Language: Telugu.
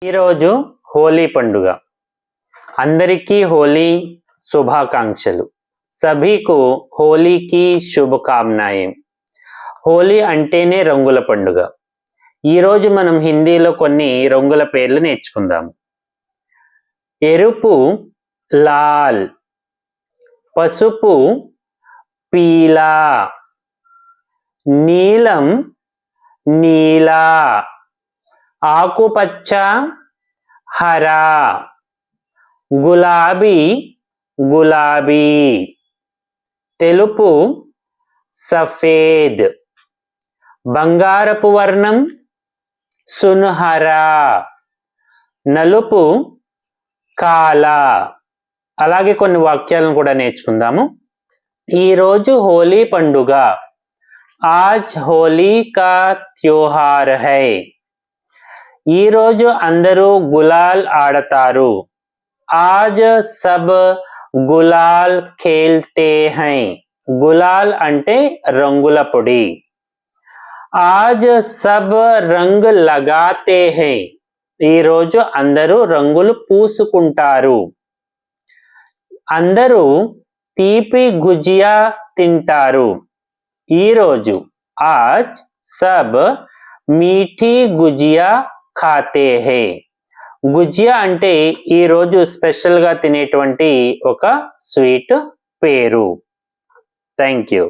ఈరోజు హోలీ పండుగ. అందరికీ హోలీ శుభాకాంక్షలు. సభీకు హోలీకి శుభకామనాయే. హోలీ అంటేనే రంగుల పండుగ. ఈరోజు మనం హిందీలో కొన్ని రంగుల పేర్లు నేర్చుకుందాం. ఎరుపు లాల్, పసుపు పీలా, నీలం నీలా, ఆకుపచ్చ హరా, గులాబీ గులాబీ, తెలుపు సఫేద్, బంగారపు వర్ణం సునహరా, నలుపు కాలా. అలాగే కొన్ని వాక్యాలను కూడా నేర్చుకుందాము. ఈరోజు హోలీ పండుగ. आज होली का त्योहार है. ఈ రోజు అందరూ గులాల్ ఆడతారు. आज सब गुलाल खेलते हैं. గులాల్ అంటే రంగుల పొడి. आज सब रंग लगाते हैं. ఈ రోజు అందరూ రంగులు పూసుకుంటారు. అందరూ తీపి గుజియా తింటారు. ఈ రోజు आज सब मीठी गुजिया खाते हैं. గుజియా అంటే ఈ రోజు స్పెషల్ గా తినేటువంటి ఒక స్వీట్ పేరు. Thank you.